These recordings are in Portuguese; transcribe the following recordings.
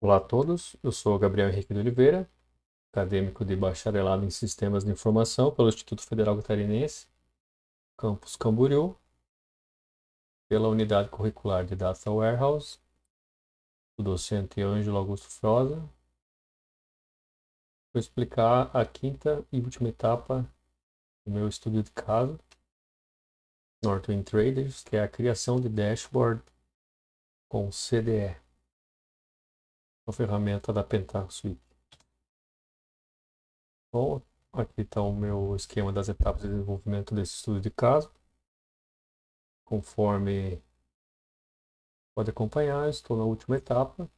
Olá a todos, eu sou Gabriel Henrique de Oliveira, acadêmico de bacharelado em Sistemas de Informação pelo Instituto Federal Catarinense, campus Camboriú, pela unidade curricular de Data Warehouse, do docente Ângelo Augusto Froza. Vou explicar a quinta e última etapa do meu estudo de caso, Northwind Traders, que é a criação de dashboard com CDE, uma ferramenta da Pentaho Suite. Bom, aqui está o meu esquema das etapas de desenvolvimento desse estudo de caso. Conforme pode acompanhar, estou na última etapa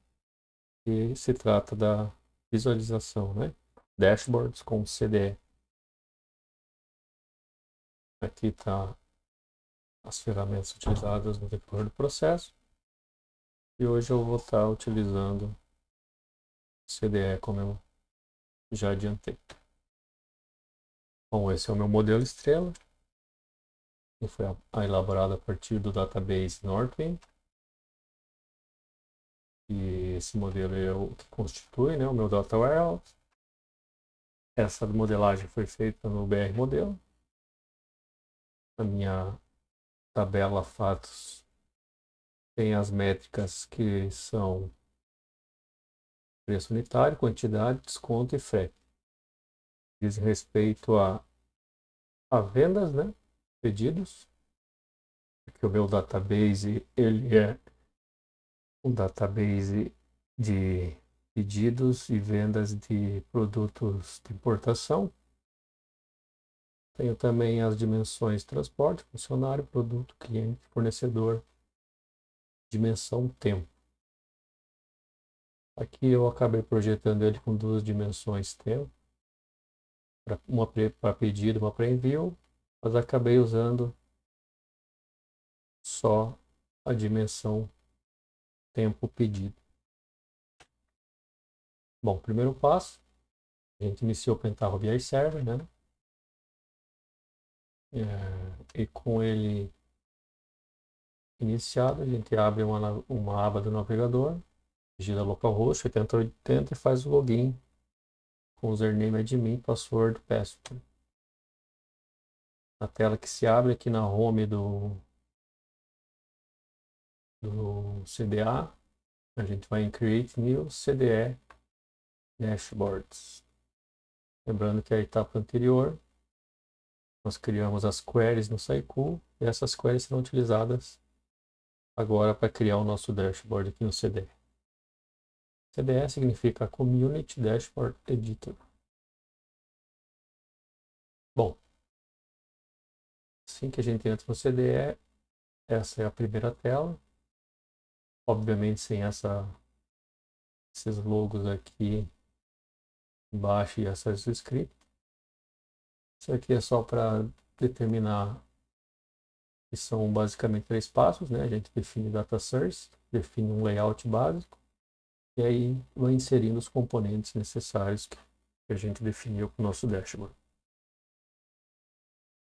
e se trata da visualização, né? Dashboards com CDE. Aqui está as ferramentas utilizadas no decorrer do processo e hoje eu vou estar utilizando CDE como eu já adiantei. Bom, esse é o meu modelo estrela, que foi elaborado a partir do database Northwind. E esse modelo é o que constitui, né, o meu Data Warehouse. Essa modelagem foi feita no BR Modelo. A minha tabela fatos tem as métricas que são preço unitário, quantidade, desconto e frete. Diz respeito a vendas, né? Pedidos. Aqui o meu database, ele é um database de pedidos e vendas de produtos de importação. Tenho também as dimensões transporte, funcionário, produto, cliente, fornecedor, dimensão tempo. Aqui eu acabei projetando ele com duas dimensões tempo, uma para pedido, uma para envio, mas acabei usando só a dimensão tempo pedido. Bom, primeiro passo, a gente iniciou o Pentaho BI Server, né? E com ele iniciado, a gente abre uma aba do navegador, digita localhost 8080 e faz o login com username admin, password, password. A tela que se abre aqui na home do CDA, a gente vai em Create New CDE Dashboards. Lembrando que a etapa anterior, nós criamos as queries no Saiku e essas queries serão utilizadas agora para criar o nosso dashboard aqui no CDE. CDE significa Community Dashboard Editor. Bom, assim que a gente entra no CDE, essa é a primeira tela. Obviamente sem esses logos aqui embaixo e essas scripts. Isso aqui é só para determinar que são basicamente três passos, né? A gente define data source, define um layout básico e aí vai inserindo os componentes necessários que a gente definiu para o nosso dashboard.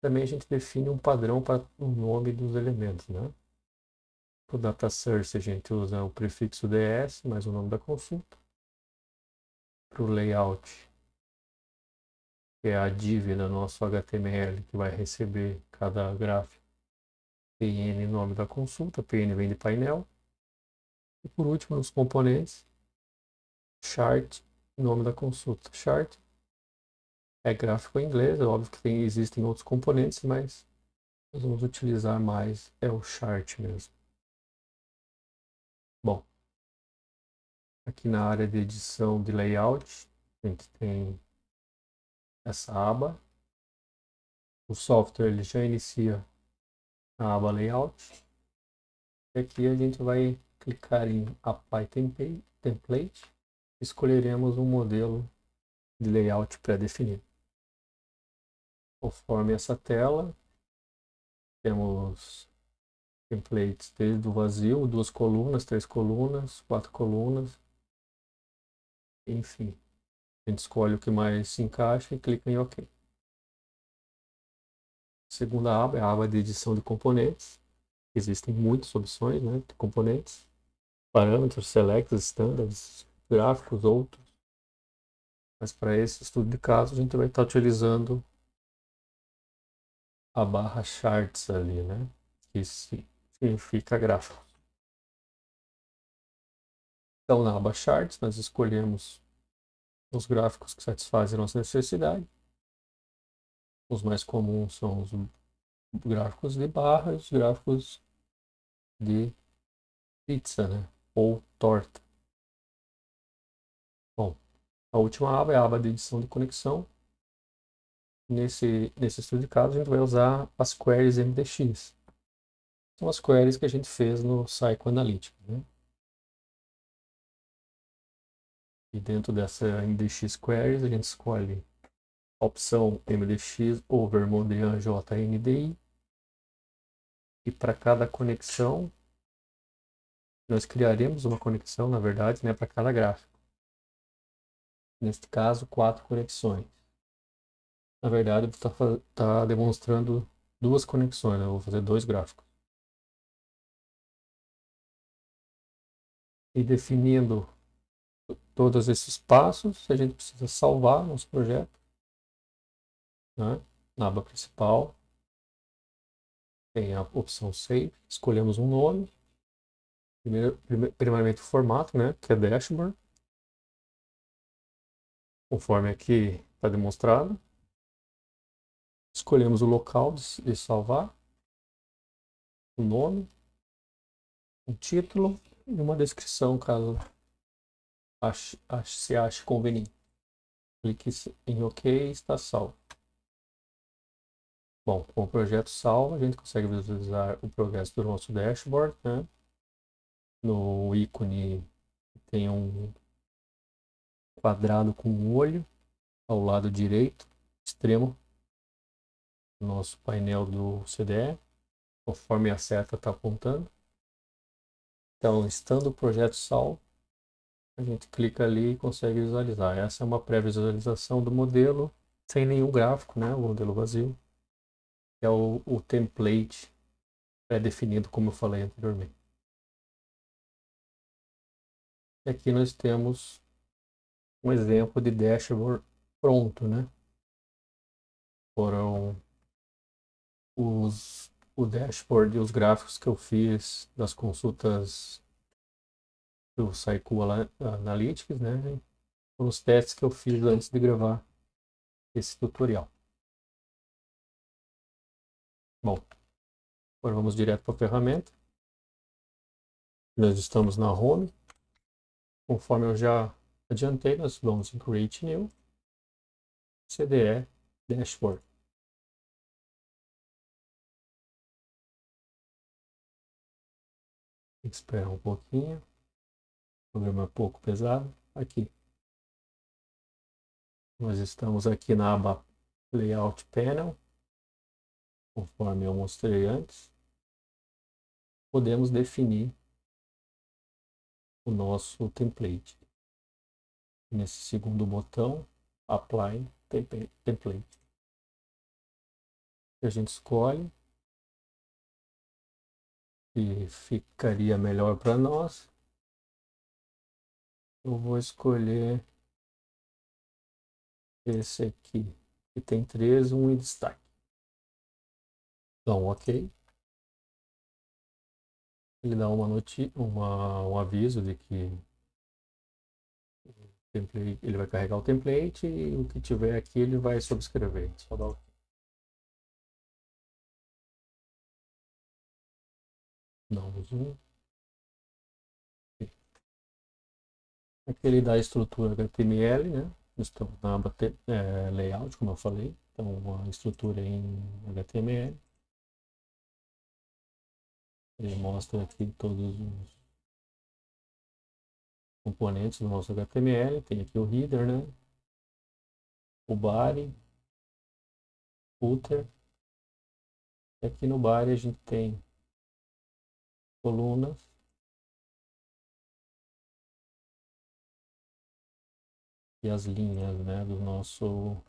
Também a gente define um padrão para o nome dos elementos, né? Para o data source a gente usa o prefixo DS mais o nome da consulta. Para o layout, que é a div do nosso HTML que vai receber cada gráfico, PN nome da consulta, PN vem de painel. E por último, nos componentes, chart, nome da consulta. Chart é gráfico em inglês, é óbvio que existem outros componentes, mas nós vamos utilizar mais o chart mesmo. Bom, aqui na área de edição de layout, a gente tem essa aba. O software ele já inicia a aba layout. E aqui a gente vai clicar em Apply Template. Escolheremos um modelo de layout pré-definido. Conforme essa tela, temos templates desde o vazio, 2 colunas, 3 colunas, 4 colunas, enfim. A gente escolhe o que mais se encaixa e clica em OK. A segunda aba é a aba de edição de componentes. Existem muitas opções, né, de componentes. Parâmetros, selects, standards, gráficos, outros. Mas para esse estudo de caso, a gente vai estar utilizando a barra charts ali, né? Que significa gráfico. Então, na aba charts, nós escolhemos os gráficos que satisfazem a nossa necessidade. Os mais comuns são os gráficos de barra e os gráficos de pizza, né? Ou torta. Bom, a última aba é a aba de edição de conexão. Nesse estudo de caso, a gente vai usar as queries MDX. São as queries que a gente fez no Psychoanalytic, né? E dentro dessa MDX queries, a gente escolhe a opção MDX over Mondrian JNDI. E para cada conexão, nós criaremos uma conexão, na verdade, né, para cada gráfico. Neste caso, 4 conexões. Na verdade, está demonstrando 2 conexões, né? Eu vou fazer 2 gráficos. E definindo todos esses passos, a gente precisa salvar nosso projeto, né? Na aba principal, tem a opção Save, escolhemos um nome, primeiramente o formato, né? Que é Dashboard, conforme aqui está demonstrado. Escolhemos o local de salvar, o nome, um título e uma descrição, caso se ache conveniente. Clique em OK e está salvo. Bom, com o projeto salvo, a gente consegue visualizar o progresso do nosso dashboard, né? No ícone tem um quadrado com um olho ao lado direito, extremo, do nosso painel do CDE, conforme a seta está apontando. Então, estando o projeto salvo, a gente clica ali e consegue visualizar. Essa é uma pré-visualização do modelo, sem nenhum gráfico, né? O modelo vazio. É o template pré-definido, como eu falei anteriormente. E aqui nós temos um exemplo de dashboard pronto, né? Foram o dashboard e os gráficos que eu fiz das consultas do Psychoanalytics, né? Foram os testes que eu fiz antes de gravar esse tutorial. Bom, agora vamos direto para a ferramenta. Nós estamos na Home. Conforme eu já adiantei, nós vamos em Create New, CDE Dashboard. Tem que esperar um pouquinho. O programa é um pouco pesado. Aqui. Nós estamos aqui na aba Layout Panel, conforme eu mostrei antes. Podemos definir o nosso template. Nesse segundo botão, Apply Template. A gente escolhe e ficaria melhor para nós. Eu vou escolher esse aqui, que tem 3, 1 em destaque. Então, OK. Ele dá um aviso de que ele vai carregar o template e o que tiver aqui ele vai subscrever. Só dá OK. Não, zoom. Aqui ele dá a estrutura HTML, né? Estamos na aba Layout, como eu falei. Então, a estrutura em HTML. Ele mostra aqui todos os componentes do nosso HTML. Tem aqui o header, né? O body, footer. E aqui no body a gente tem colunas. E as linhas, né, do nosso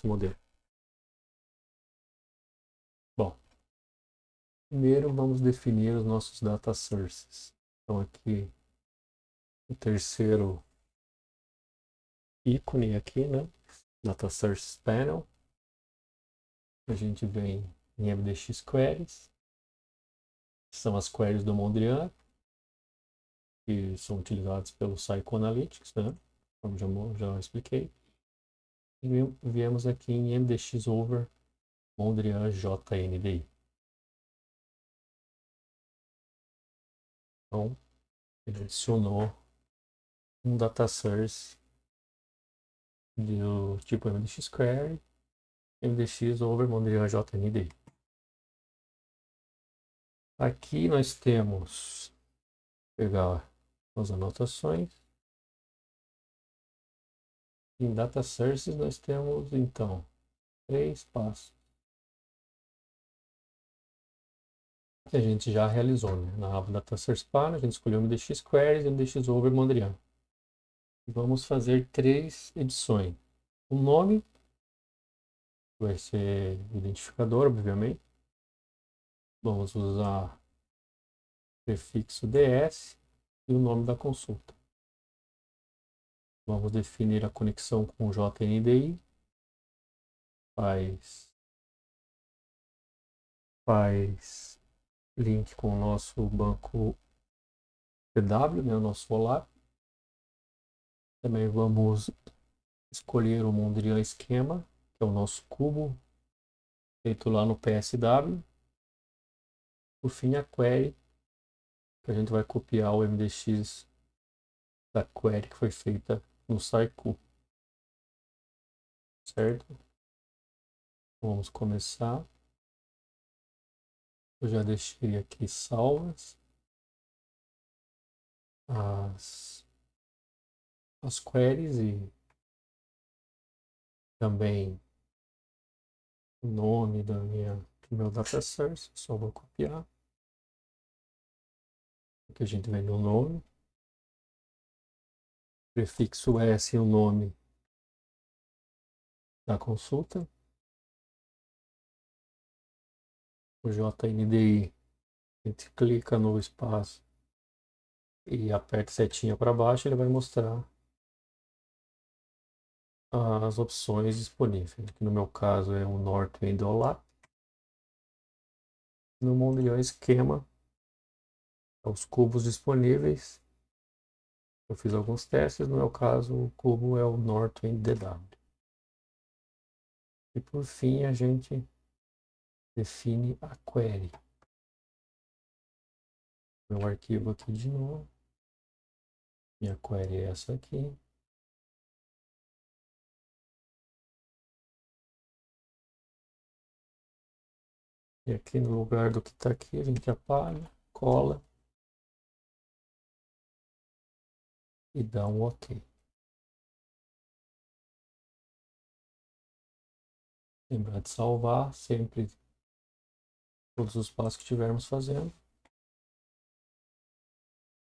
modelo. Bom, primeiro vamos definir os nossos data sources. Então aqui o terceiro ícone aqui, né? Data Source Panel. A gente vem em MDX Queries. São as queries do Mondrian, que são utilizadas pelo Psychoanalytics, né? Como já expliquei. E viemos aqui em MDX Over Mondrian JNDI. Então, ele adicionou um data source do tipo MDX Query, MDX Over Mondrian JNDI. Aqui nós temos, pegar as anotações. Em Data Sources nós temos, então, 3 passos que a gente já realizou, né? Na aba Data Source Panel, a gente escolheu MDX Queries e MDX Over Mondrian. E vamos fazer 3 edições. O nome vai ser identificador, obviamente. Vamos usar prefixo DS e o nome da consulta. Vamos definir a conexão com o JNDI. Faz link com o nosso banco PW, né, o nosso OLAP. Também vamos escolher o Mondrian Esquema, que é o nosso cubo feito lá no PSW. Por fim, a query, que a gente vai copiar o MDX da query que foi feita no Saiku. Certo? Vamos começar. Eu já deixei aqui salvas as queries e também o nome do meu data source. Só vou copiar. Aqui a gente vem no nome. Prefixo S e o nome da consulta. O JNDI, a gente clica no espaço e aperta setinha para baixo, ele vai mostrar as opções disponíveis. Aqui no meu caso é o Northwind OLAP. No Mondrian Esquema, os cubos disponíveis. Eu fiz alguns testes, no meu caso o cubo é o Northwind DW. E por fim a gente define a query. Meu arquivo aqui de novo. Minha query é essa aqui. E aqui no lugar do que está aqui, a gente apaga, cola e dá um OK. Lembrar de salvar sempre todos os passos que estivermos fazendo.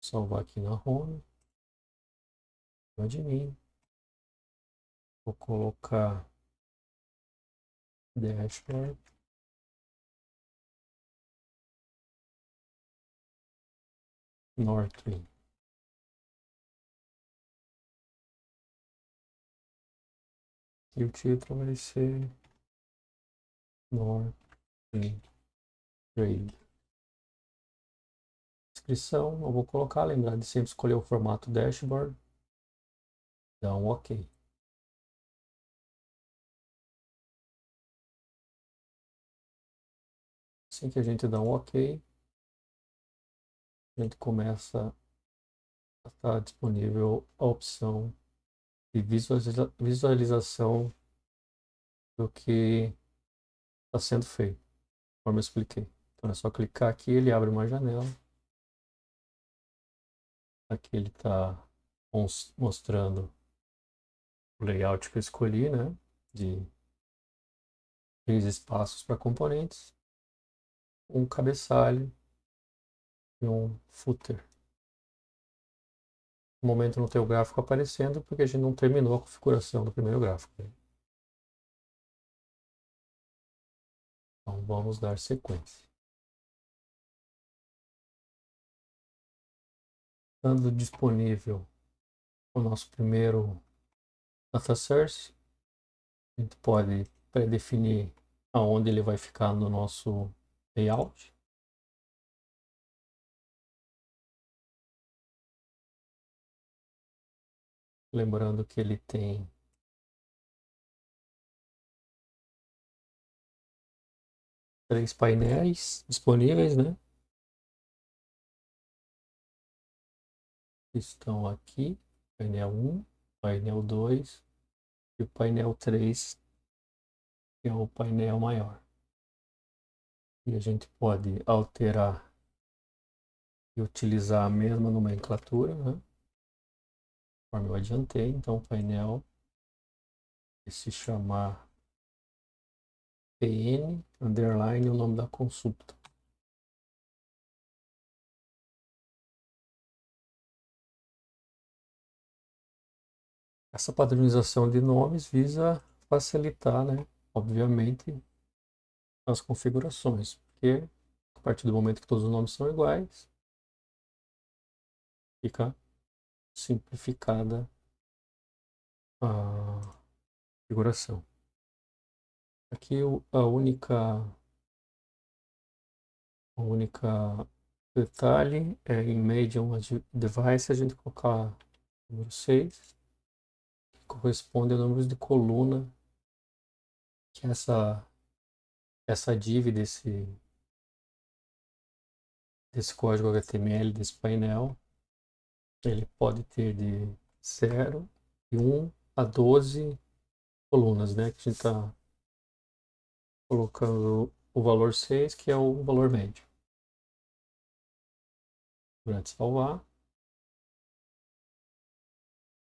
Salvar aqui na home. Admin. Vou colocar dashboard. Northwind. E o título vai ser Northwind Trade. Descrição, eu vou colocar, lembrar de sempre escolher o formato dashboard. Dá um OK. Assim que a gente dá um OK, a gente começa a estar disponível a opção de visualização do que está sendo feito, como eu expliquei. Então é só clicar aqui, ele abre uma janela. Aqui ele está mostrando o layout que eu escolhi, né? De 3 espaços para componentes, um cabeçalho e um footer. No momento não tem o gráfico aparecendo porque a gente não terminou a configuração do primeiro gráfico, né? Então vamos dar sequência. Estando disponível o nosso primeiro data source, a gente pode pré-definir aonde ele vai ficar no nosso layout. Lembrando que ele tem três painéis disponíveis, né? Estão aqui, painel 1, painel 2 e o painel 3, que é o painel maior. E a gente pode alterar e utilizar a mesma nomenclatura, né? Conforme eu adiantei, então o painel vai se chamar PN, underline, o nome da consulta. Essa padronização de nomes visa facilitar, né, obviamente, as configurações, porque a partir do momento que todos os nomes são iguais, fica simplificada a configuração. Aqui a única detalhe é em medium device a gente colocar o número 6, que corresponde a números de coluna, que é essa div desse código HTML, desse painel, ele pode ter de 0 e 1 a 12 colunas, né? Que a gente está colocando o valor 6, que é o valor médio. Durante salvar,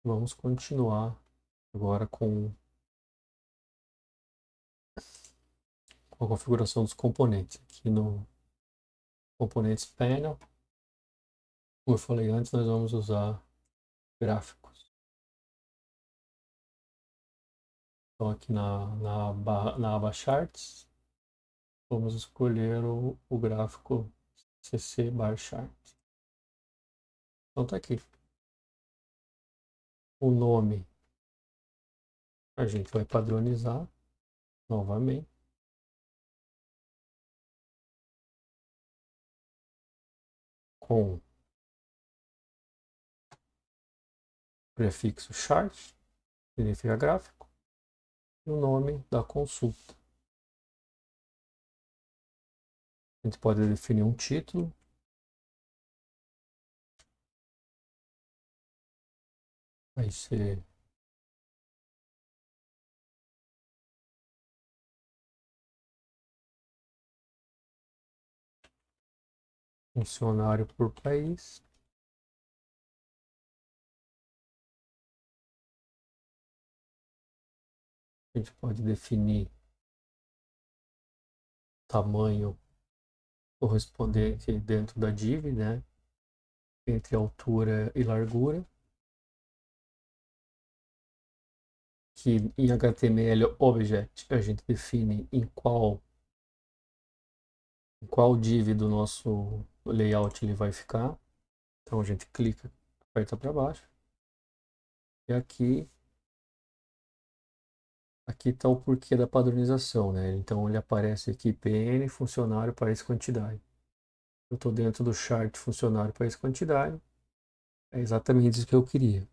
vamos continuar agora com a configuração dos componentes. Aqui no Componentes Panel, como eu falei antes, nós vamos usar gráficos. Então aqui na aba Charts, vamos escolher o gráfico CC Bar Chart. Então tá aqui. O nome a gente vai padronizar novamente. Com prefixo chart, significa gráfico, e o nome da consulta. A gente pode definir um título. Vai ser funcionário por país. A gente pode definir tamanho correspondente dentro da div, né? Entre altura e largura. Que em HTML Object a gente define em qual div do nosso layout ele vai ficar. Então a gente clica, aperta para baixo. E aqui está o porquê da padronização, né? Então ele aparece aqui PN, funcionário, país, quantidade. Eu estou dentro do chart funcionário, país, quantidade. É exatamente isso que eu queria.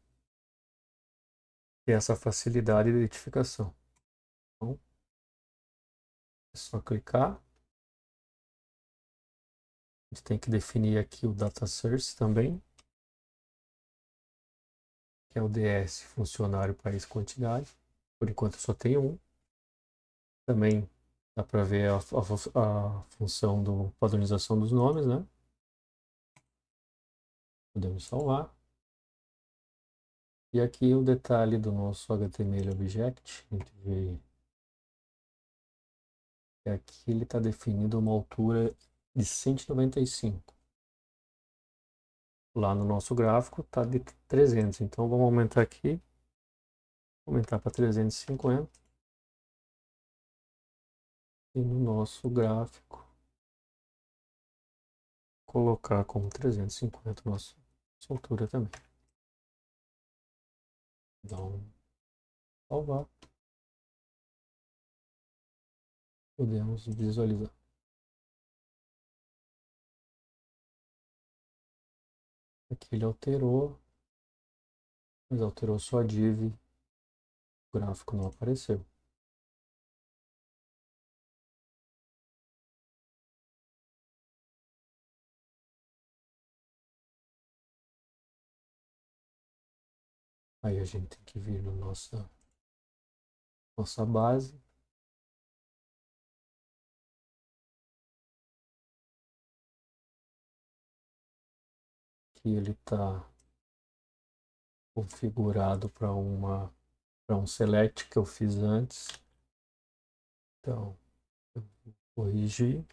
Ter essa facilidade de identificação. Então, é só clicar. A gente tem que definir aqui o data source também, que é o DS, funcionário, país, quantidade. Por enquanto só tem um. Também dá para ver a função do padronização dos nomes, né? Podemos salvar. E aqui o detalhe do nosso HTML Object, a gente vê que aqui ele está definindo uma altura de 195. Lá no nosso gráfico está de 300, então vamos aumentar aqui, aumentar para 350. E no nosso gráfico, colocar como 350 nosso soltura também. Então, salvar. Podemos visualizar. Aqui ele alterou, mas alterou só a div, o gráfico não apareceu. Aí a gente tem que vir na nossa base. Aqui ele está configurado para um select que eu fiz antes. Então, eu vou corrigir.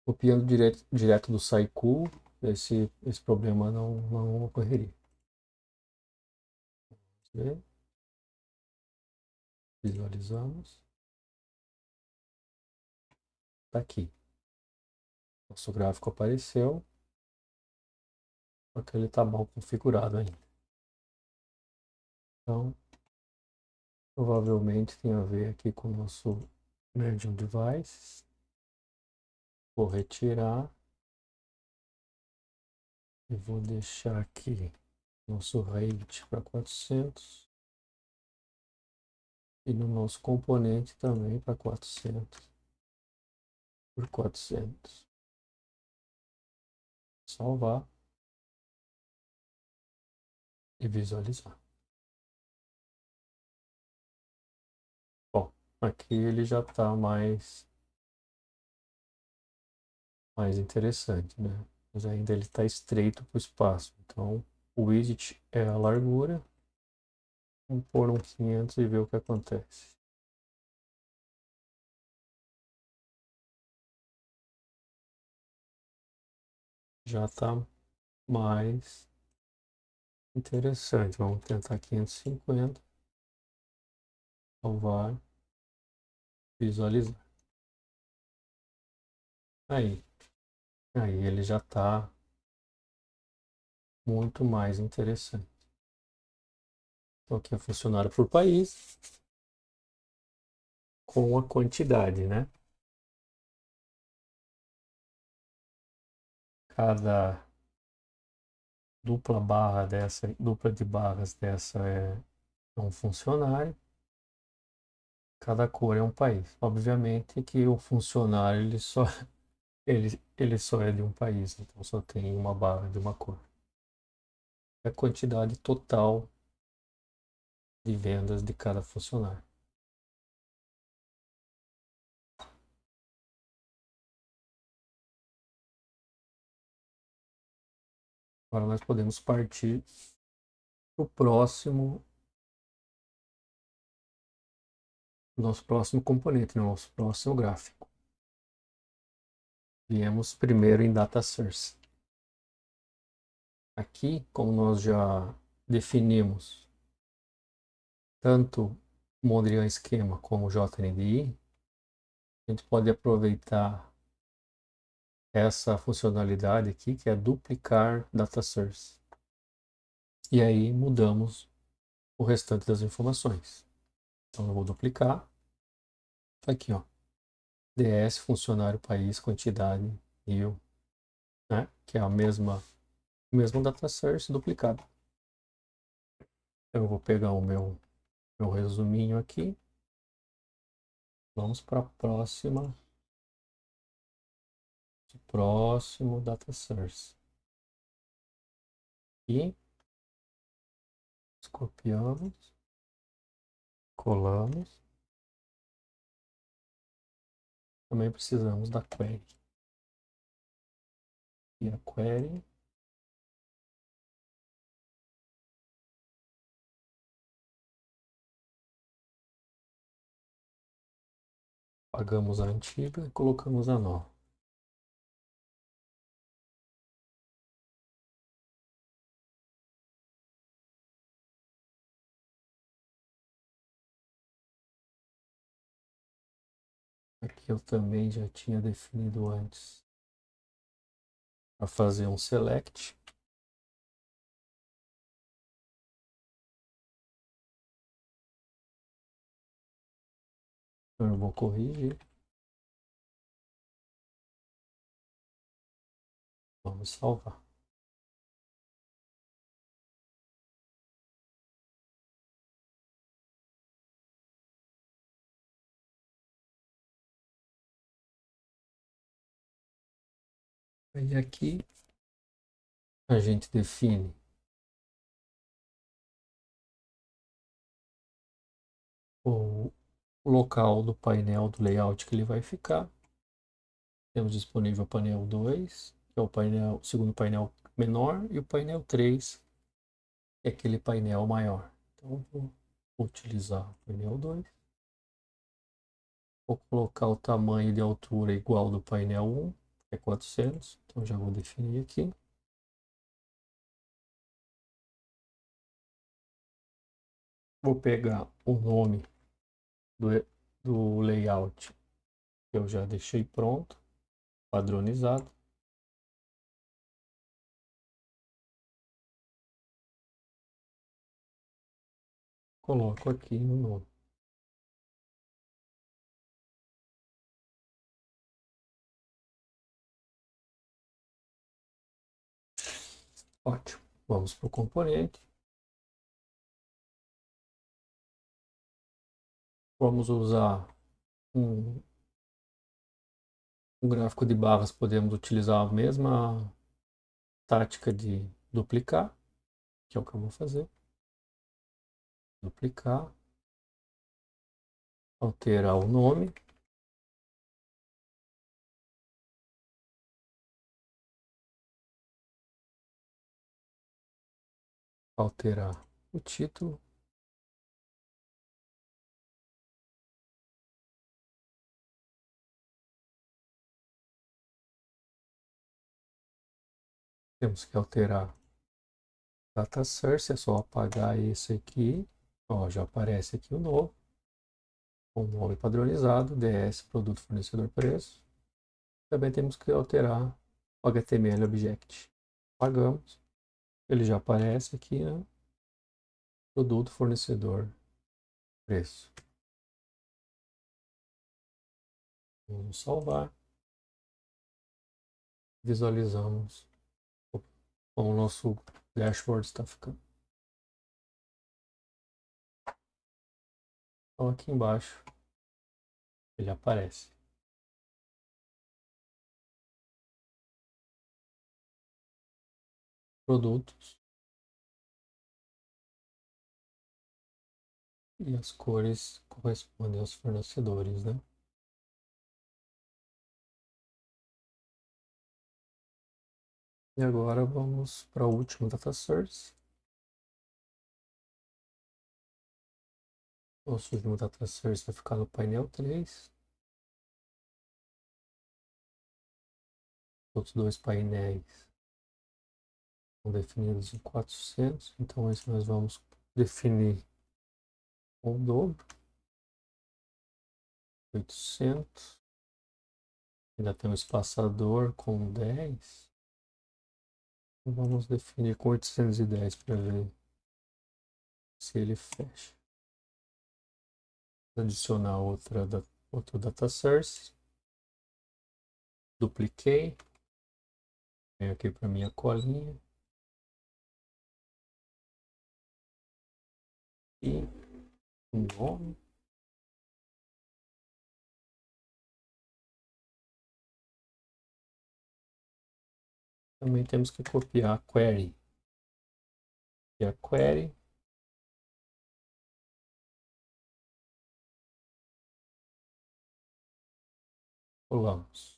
Copiando direto do Saiku, esse problema não ocorreria. Vamos ver. Visualizamos. Está aqui. Nosso gráfico apareceu, só que ele está mal configurado ainda. Então, provavelmente tem a ver aqui com o nosso Medium Device. Vou retirar e vou deixar aqui nosso rate para 400 e no nosso componente também para 400 por 400. Salvar e visualizar. Bom, aqui ele já está mais interessante, né? Mas ainda ele está estreito para o espaço. Então, o widget é a largura. Vamos pôr um 500 e ver o que acontece. Já está mais interessante. Vamos tentar 550. Salvar. Visualizar. Aí ele já está muito mais interessante. Então aqui é funcionário por país com a quantidade, né? Cada dupla de barras dessa é um funcionário. Cada cor é um país. Obviamente que o funcionário ele só é de um país, então só tem uma barra de uma cor. É a quantidade total de vendas de cada funcionário. Agora nós podemos partir para o nosso próximo componente, nosso próximo gráfico. Viemos primeiro em Data Source. Aqui, como nós já definimos tanto o Mondrian Esquema como o JNDI, a gente pode aproveitar essa funcionalidade aqui, que é duplicar Data Source. E aí mudamos o restante das informações. Então eu vou duplicar. Tá aqui, ó. DS, funcionário, país, quantidade, new, né? Que é o mesmo data source duplicado. Então eu vou pegar o meu resuminho aqui. Vamos para a próximo data source. E copiamos, colamos. Também precisamos da query. E a query apagamos a antiga e colocamos a nova. Aqui. aqui eu também já tinha definido antes para fazer um select. Eu vou corrigir. Vamos salvar. Aí aqui a gente define o local do painel do layout que ele vai ficar. Temos disponível o painel 2, que é o segundo painel menor, e o painel 3, que é aquele painel maior. Então vou utilizar o painel 2. Vou colocar o tamanho de altura igual do painel 1, que é 400. Então já vou definir aqui. Vou pegar o nome do layout que eu já deixei pronto, padronizado. Coloco aqui no nome. Ótimo. Vamos para o componente. Vamos usar um gráfico de barras. Podemos utilizar a mesma tática de duplicar, que é o que eu vou fazer. Duplicar. Alterar o nome. Alterar o título. Temos que alterar data source, é só apagar esse aqui. Ó, já aparece aqui o novo. Com o nome padronizado, DS, produto, fornecedor, preço. Também temos que alterar o HTML Object. Apagamos. Ele já aparece aqui, né? Produto, fornecedor, preço. Vamos salvar. Visualizamos como o nosso dashboard está ficando. Então aqui embaixo ele aparece. Produtos. E as cores correspondem aos fornecedores, né? E agora vamos para o último data source. Nosso último data source vai ficar no painel 3. Os outros dois painéis são definidos em 400. Então esse nós vamos definir com o dobro. 800. Ainda tem um espaçador com 10. Vamos definir com 810 para ver se ele fecha. Adicionar outro data source. Dupliquei. Venho aqui para minha colinha. E o nome. Também temos que copiar a query. E a query. Colamos.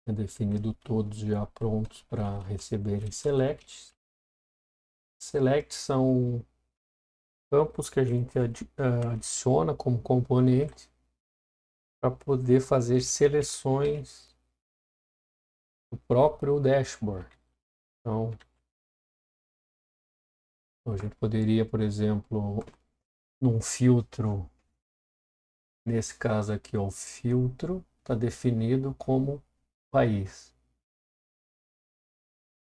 É definido todos já prontos para receberem selects. Selects são campos que a gente adiciona como componente para poder fazer seleções do próprio dashboard. Então, Então, a gente poderia, por exemplo, num filtro, nesse caso aqui, ó, o filtro está definido como país.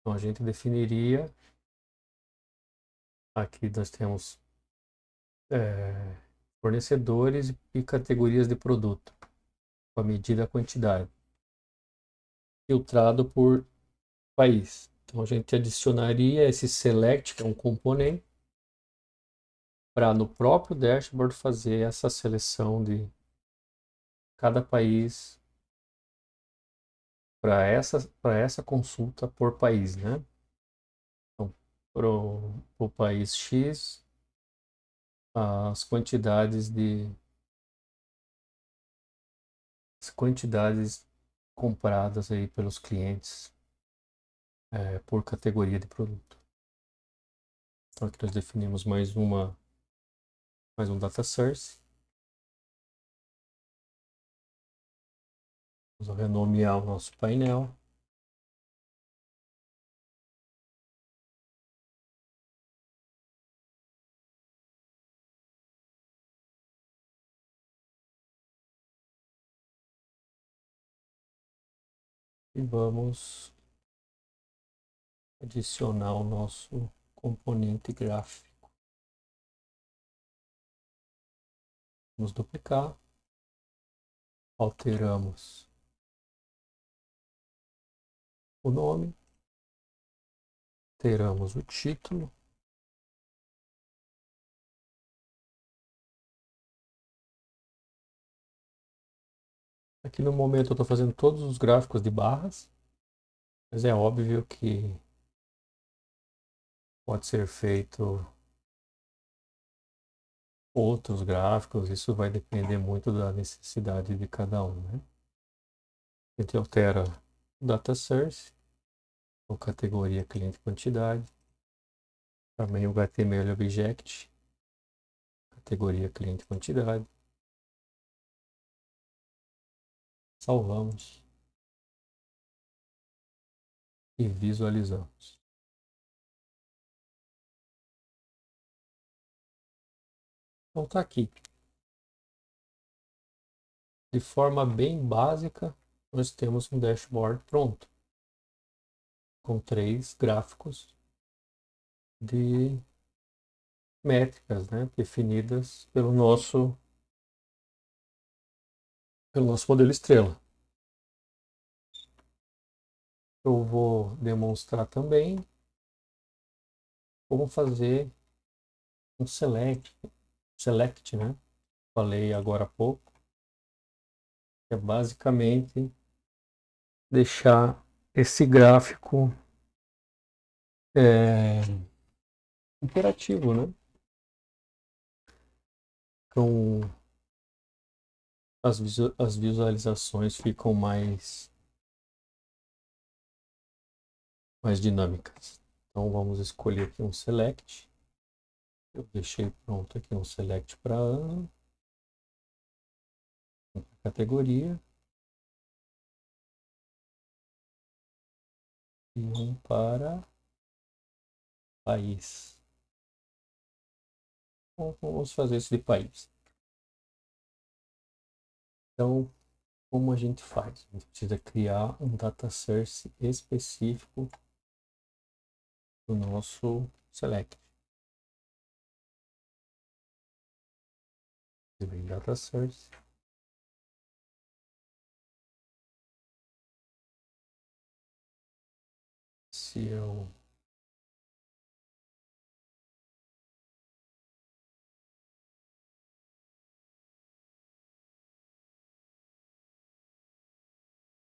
Então, a gente definiria, aqui nós temos fornecedores e categorias de produto, com a medida a quantidade, filtrado por país. Então, a gente adicionaria esse select, que é um componente, para no próprio dashboard fazer essa seleção de cada país para essa consulta por país, né? Então, para o país X, as quantidades compradas aí pelos clientes por categoria de produto. Então aqui nós definimos mais um data source. Vamos renomear o nosso painel. E vamos adicionar o nosso componente gráfico. Vamos duplicar. Alteramos o nome. Alteramos o título. Aqui no momento eu estou fazendo todos os gráficos de barras, mas é óbvio que pode ser feito outros gráficos, isso vai depender muito da necessidade de cada um, né? A gente altera o data source, ou categoria cliente quantidade, também o HTML object, categoria cliente quantidade. Salvamos e visualizamos. Então está aqui. De forma bem básica, nós temos um dashboard pronto, com 3 gráficos de métricas, né, definidas pelo nosso modelo estrela. Eu vou demonstrar também como fazer um select, né? Falei agora há pouco, que é basicamente deixar esse gráfico interativo, né? Então, as visualizações ficam mais dinâmicas. Então, vamos escolher aqui um select. Eu deixei pronto aqui um select para ano, categoria, e um para país. Então, vamos fazer esse de país. Então, como a gente faz? A gente precisa criar um data source específico do nosso select. Vem data source. Se eu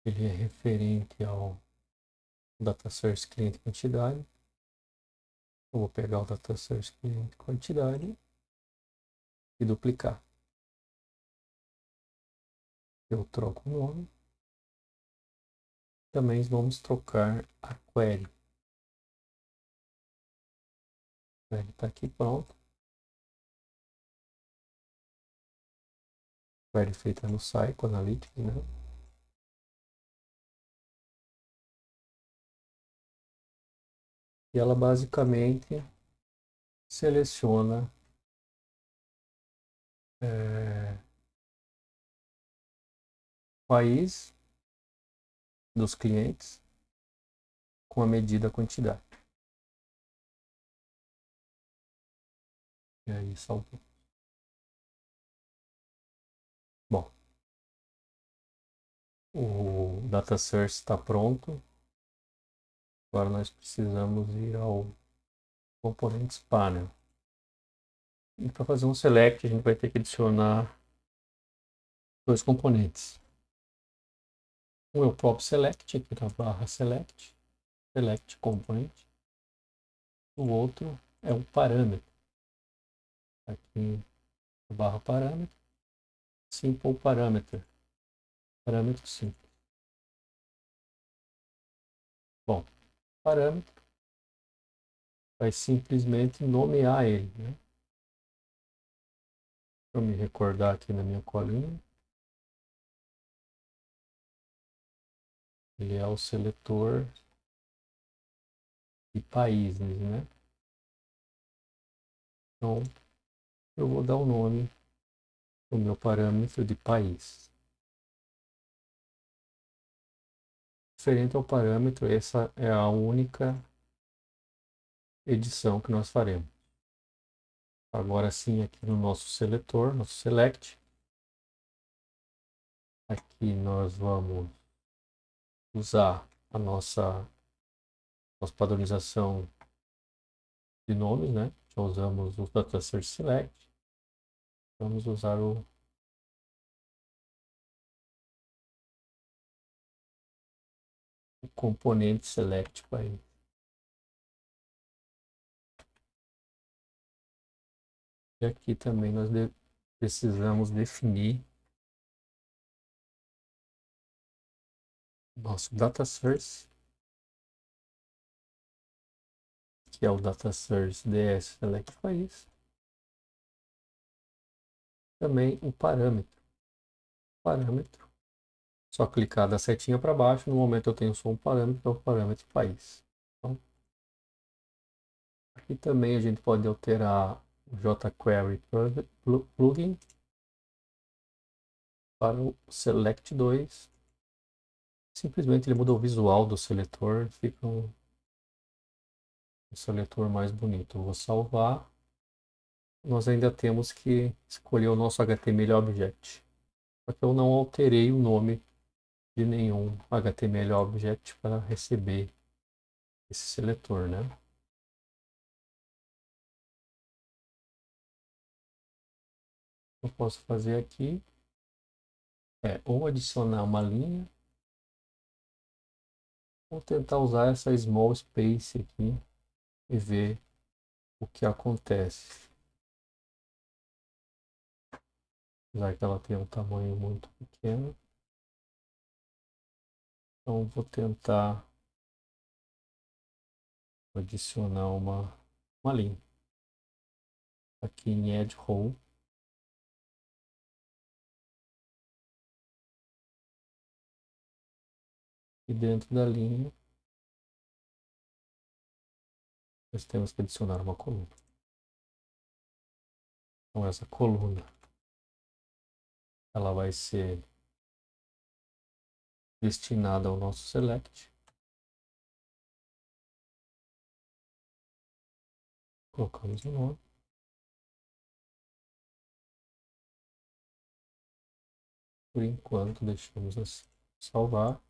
ele é referente ao data source cliente quantidade, eu vou pegar o data source cliente quantidade e duplicar. Eu troco o nome. Também vamos trocar a query. A query está aqui pronto. Query feita no Psychoanalytics, né? E ela basicamente seleciona país dos clientes com a medida quantidade. E aí salvou. Bom, o data source está pronto. Agora nós precisamos ir ao componentes panel. E para fazer um select, a gente vai ter que adicionar dois componentes. Um é o próprio select, aqui na barra select, select component. O outro é um parâmetro, aqui na barra parâmetro, simple parameter, parâmetro simples. Bom, parâmetro vai simplesmente nomear ele, né? Deixa eu me recordar aqui na minha colinha. Ele é o seletor de países, né? Então, eu vou dar o nome do meu parâmetro de país. Diferente ao parâmetro, essa é a única edição que nós faremos. Agora sim, aqui no nosso seletor, nosso select, aqui nós vamos usar a nossa padronização de nomes, né? Já usamos o data search select. Vamos usar o componente select país. E aqui também nós precisamos definir nosso data source, que é o data source ds select país. Também o parâmetro. Só clicar da setinha para baixo, no momento eu tenho só um parâmetro, que é o parâmetro país. Então, aqui também a gente pode alterar o jQuery plugin para o select 2. Simplesmente ele muda o visual do seletor, fica um seletor mais bonito. Eu vou salvar. Nós ainda temos que escolher o nosso HTML Object. Só que eu não alterei o nome de nenhum HTML Object para receber esse seletor, né? Eu posso fazer aqui ou adicionar uma linha ou tentar usar essa small space aqui e ver o que acontece. Já que ela tem um tamanho muito pequeno. Então vou tentar adicionar uma linha. Aqui em Add Row. E dentro da linha nós temos que adicionar uma coluna. Então essa coluna ela vai ser destinada ao nosso select. Colocamos o nome. Por enquanto deixamos assim. Salvar.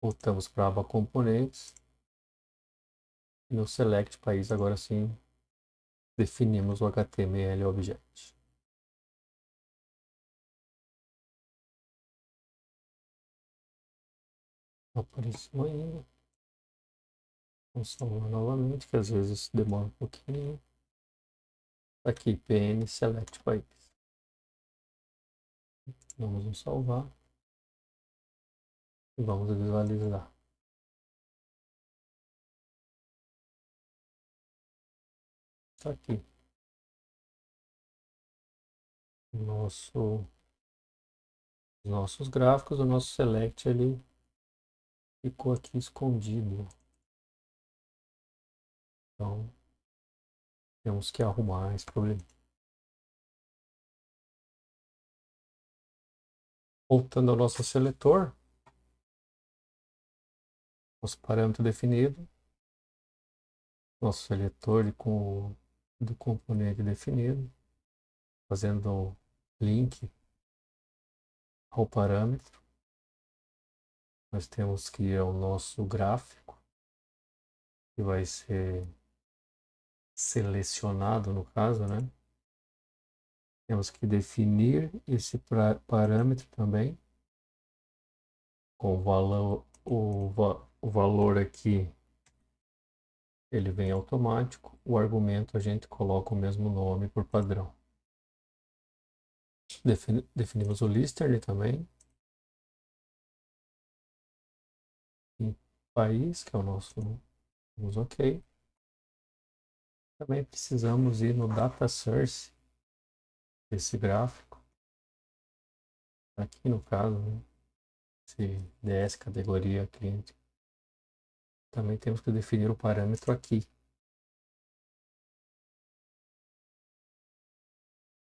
Voltamos para a aba componentes. E no select país agora sim definimos o HTML object. Apareceu ainda. Vamos salvar novamente, que às vezes demora um pouquinho. Aqui, PN Select País. Vamos salvar. E vamos visualizar. Está aqui. Nossos gráficos, o nosso Select, ele ficou aqui escondido. Então, Temos que arrumar esse problema. Voltando ao nosso seletor, nosso parâmetro definido, nosso seletor do componente definido, fazendo link ao parâmetro. Nós temos que ir ao nosso gráfico, que vai ser selecionado no caso, né? Temos que definir esse parâmetro também, com o valor aqui, ele vem automático, o argumento a gente coloca o mesmo nome por padrão. Definimos o listern também, em país, que é o nosso, vamos ok. Também precisamos ir no data source desse gráfico, aqui no caso, né? Esse DS categoria cliente. Também temos que definir o parâmetro aqui.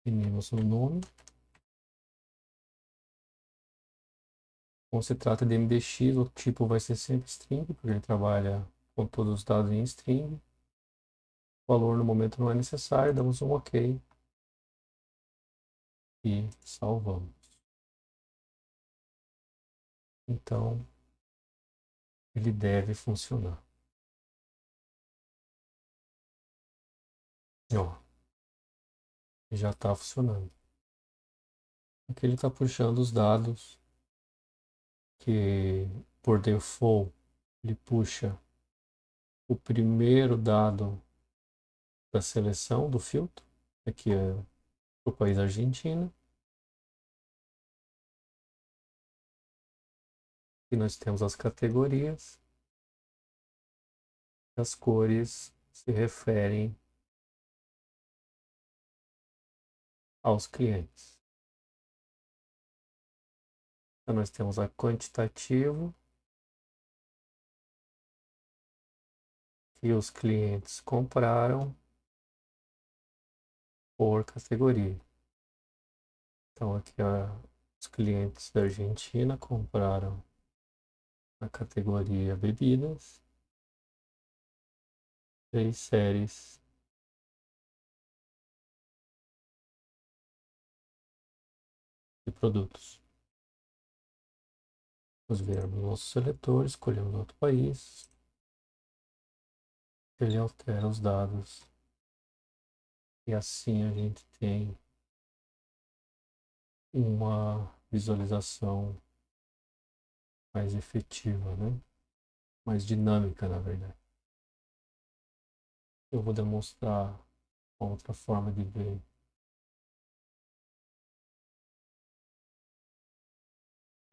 Definimos o nome. Como se trata de MDX, o tipo vai ser sempre string, porque ele trabalha com todos os dados em string. O valor no momento não é necessário, damos um OK e salvamos. Então, ele deve funcionar. Ó, já está funcionando. Aqui ele está puxando os dados que, por default, ele puxa o primeiro dado da seleção do filtro. Aqui é o país Argentina. E nós temos as categorias. As cores se referem aos clientes. Então nós temos a quantitativo, que os clientes compraram por categoria. Então aqui os clientes da Argentina compraram na categoria bebidas 3 séries de produtos. Vamos ver no nosso seletor, escolhemos outro país. Ele altera os dados. E assim a gente tem uma visualização mais efetiva, né? Mais dinâmica, na verdade. Eu vou demonstrar outra forma de ver.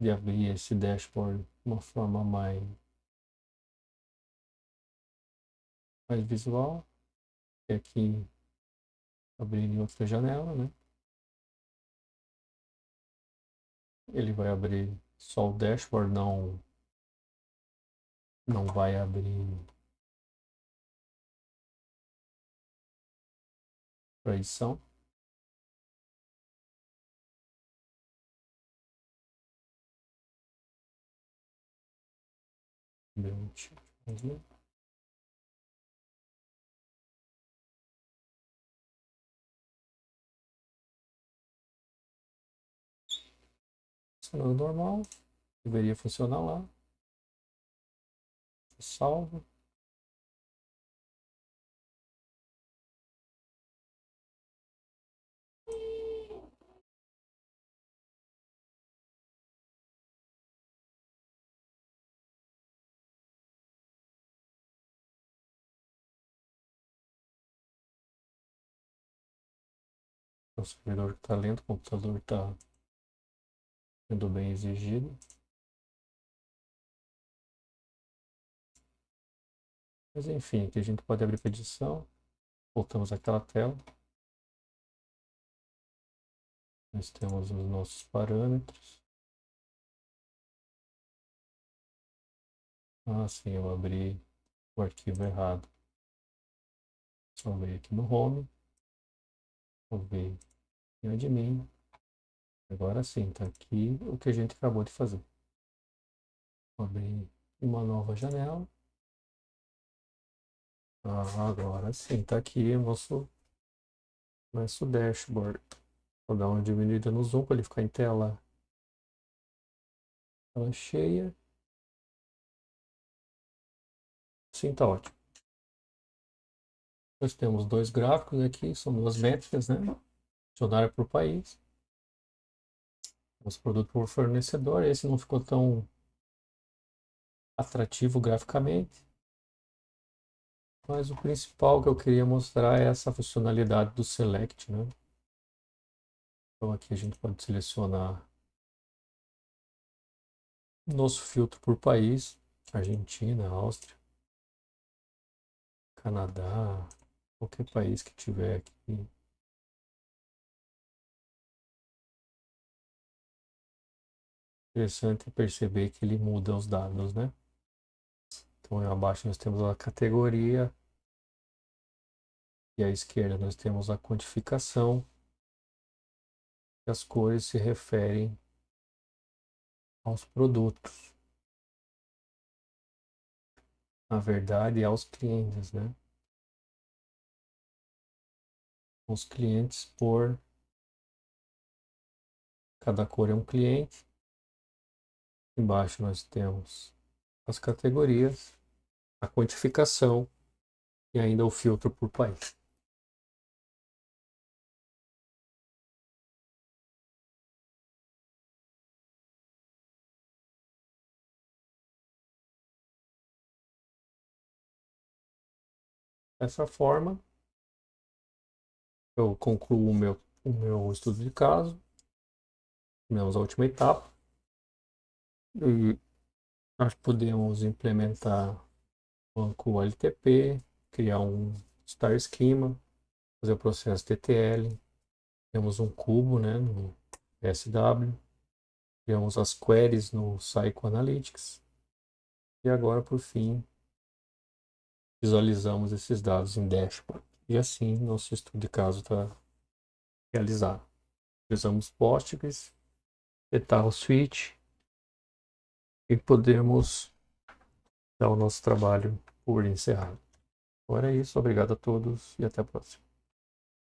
De abrir esse dashboard de uma forma mais visual. E aqui abrir em outra janela, né? Ele vai abrir só o dashboard, não vai abrir para edição. Vamos ver. Funcionando normal, deveria funcionar lá. Salvo. O servidor está lento, o computador está sendo bem exigido. Mas enfim, aqui a gente pode abrir para edição. Voltamos àquela tela. Nós temos os nossos parâmetros. Ah, sim, eu abri o arquivo errado. Salvei aqui no Home. Salvei em Admin. Agora sim, tá aqui o que a gente acabou de fazer. Vou abrir uma nova janela. Agora sim, tá aqui o nosso dashboard. Vou dar uma diminuída no zoom para ele ficar em tela cheia. Sim, tá ótimo. Nós temos dois gráficos aqui, são duas métricas, né? Funcionário por país. Nosso produto por fornecedor. Esse não ficou tão atrativo graficamente. Mas o principal que eu queria mostrar é essa funcionalidade do Select, né? Então aqui a gente pode selecionar nosso filtro por país, Argentina, Áustria, Canadá, qualquer país que tiver aqui. Interessante perceber que ele muda os dados, né? Então abaixo nós temos a categoria e à esquerda nós temos a quantificação. E as cores se referem aos produtos. Na verdade, aos clientes, né? Os clientes por cada cor é um cliente. Embaixo nós temos as categorias, a quantificação e ainda o filtro por país. Dessa forma, eu concluo o meu estudo de caso, terminamos a última etapa e nós podemos implementar o banco LTP, criar um star schema, fazer o processo TTL, temos um cubo, né, no SW, criamos as queries no Psychoanalytics e agora, por fim, visualizamos esses dados em dashboard. E assim, nosso estudo de caso está realizado. Utilizamos Postgres, Detail Switch e podemos dar o nosso trabalho por encerrado. Agora é isso, obrigado a todos e até a próxima.